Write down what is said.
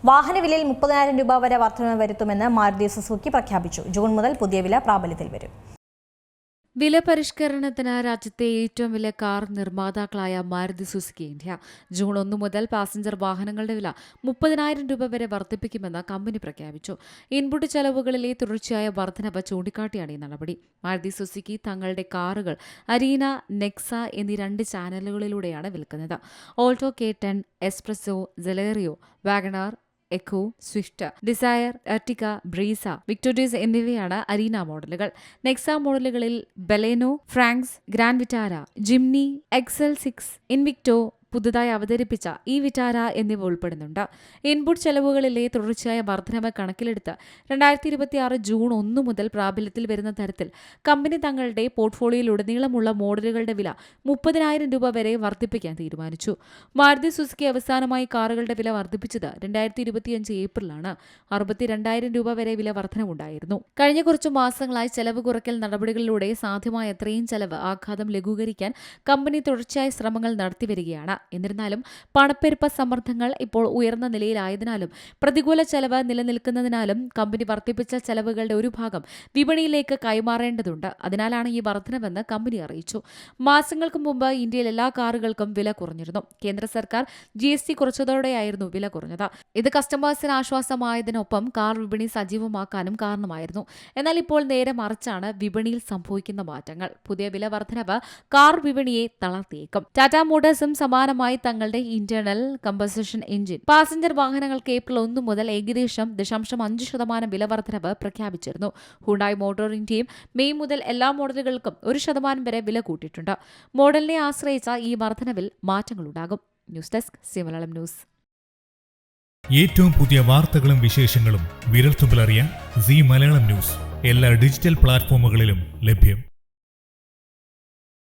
വാഹനവിലയിൽ 30,000 രൂപ വരെ വർധന വരുത്തുമെന്ന് മാരുതി സുസുക്കി പ്രഖ്യാപിച്ചു. ജൂൺ മുതൽ പുതിയ വില പ്രാബല്യത്തിൽ വരും. വില പരിഷ്കരണത്തിന് രാജ്യത്തെ ഏറ്റവും വലിയ കാർ നിർമ്മാതാക്കളായ മാരുതി സുസുക്കി ഇന്ത്യ ജൂൺ 1 മുതൽ പാസഞ്ചർ വാഹനങ്ങളുടെ വില 30,000 രൂപ വരെ വർദ്ധിപ്പിക്കുമെന്ന് കമ്പനി പ്രഖ്യാപിച്ചു. ഇൻപുട്ട് ചെലവുകളിലെ തുടർച്ചയായ വർധനവ് ചൂണ്ടിക്കാട്ടിയാണ് ഈ നടപടി. മാരുതി സുസുക്കി തങ്ങളുടെ കാറുകൾ അരീന, നെക്സ എന്നീ 2 ചാനലുകളിലൂടെയാണ് വിൽക്കുന്നത്. Alto K10, Spresso, Celerio, WagonR, Eeco, Swift, Dzire, Ertiga, Brezza, Victoris എന്നിവയാണ് അരീന മോഡലുകൾ. നെക്സ മോഡലുകളിൽ Baleno, Fronx, Grand Vitara, Jimny, XL6, Invicto, പുതുതായി അവതരിപ്പിച്ച ഈ വിറ്റാര എന്നിവ ഉൾപ്പെടുന്നുണ്ട്. ഇൻപുട്ട് ചെലവുകളിലെ തുടർച്ചയായ വർധനവ് കണക്കിലെടുത്ത് 2026 ജൂൺ 1 മുതൽ പ്രാബല്യത്തിൽ വരുന്ന തരത്തിൽ കമ്പനി തങ്ങളുടെ പോർട്ട്ഫോളിയോയിലുടനീളമുള്ള മോഡലുകളുടെ വില 30,000 രൂപ വരെ വർദ്ധിപ്പിക്കാൻ തീരുമാനിച്ചു. മാരുതി സുസുക്കി അവസാനമായി കാറുകളുടെ വില വർദ്ധിപ്പിച്ചത് 2025 ഏപ്രിലാണ്. 62,000 രൂപ വരെ വില വർധനവുണ്ടായിരുന്നു. കഴിഞ്ഞ കുറച്ചു മാസങ്ങളായി ചെലവ് കുറയ്ക്കൽ നടപടികളിലൂടെ സാധ്യമായ എത്രയും ചെലവ് ആഘാതം ലഘൂകരിക്കാൻ കമ്പനി തുടർച്ചയായ ശ്രമങ്ങൾ നടത്തിവരികയാണ്. എന്നിരുന്നാലും പണപ്പെരുപ്പ സമ്മർദ്ദങ്ങൾ ഇപ്പോൾ ഉയർന്ന നിലയിലായതിനാലും പ്രതികൂല ചെലവ് നിലനിൽക്കുന്നതിനാലും കമ്പനി വർദ്ധിപ്പിച്ച ചെലവുകളുടെ ഒരു ഭാഗം വിപണിയിലേക്ക് കൈമാറേണ്ടതുണ്ട്. അതിനാലാണ് ഈ വർധനവെന്ന് കമ്പനി അറിയിച്ചു. മാസങ്ങൾക്ക് മുമ്പ് ഇന്ത്യയിൽ എല്ലാ കാറുകൾക്കും വില കുറഞ്ഞിരുന്നു. കേന്ദ്ര സർക്കാർ GST കുറച്ചതോടെയായിരുന്നു വില കുറഞ്ഞത്. ഇത് കസ്റ്റമേഴ്സിന് ആശ്വാസമായതിനൊപ്പം കാർ വിപണി സജീവമാക്കാനും കാരണമായിരുന്നു. എന്നാൽ ഇപ്പോൾ നേരെ മറിച്ചാണ് വിപണിയിൽ സംഭവിക്കുന്ന മാറ്റങ്ങൾ. പുതിയ വില വർധനവ് കാർ വിപണിയെ തളർത്തിയേക്കും. ടാറ്റ മോട്ടോഴ്സും സമാനമായി തങ്ങളുടെ ഇന്റേണൽ കമ്പൾസൺ എഞ്ചിൻ പാസഞ്ചർ വാഹനങ്ങൾക്ക് ഏപ്രിൽ 1 മുതൽ ഏകദേശം 0.5% വില വർധനവ് പ്രഖ്യാപിച്ചിരുന്നു. ഹുണ്ടായി മോട്ടോർ ഇന്ത്യയും മെയ് മുതൽ എല്ലാ മോഡലുകൾക്കും 1% വരെ വില കൂട്ടിയിട്ടുണ്ട്. മോഡലിനെ ആശ്രയിച്ച ഈ വർധനവിൽ മാറ്റങ്ങളുണ്ടാകും. News desk C Malayalam news. ഏറ്റവും പുതിയ വാർത്തകളും വിശേഷങ്ങളും വിരൽത്തുമ്പിലറിയാൻ സി മലയാളം ന്യൂസ് എല്ലാ ഡിജിറ്റൽ പ്ലാറ്റ്ഫോമുകളിലും ലഭ്യം.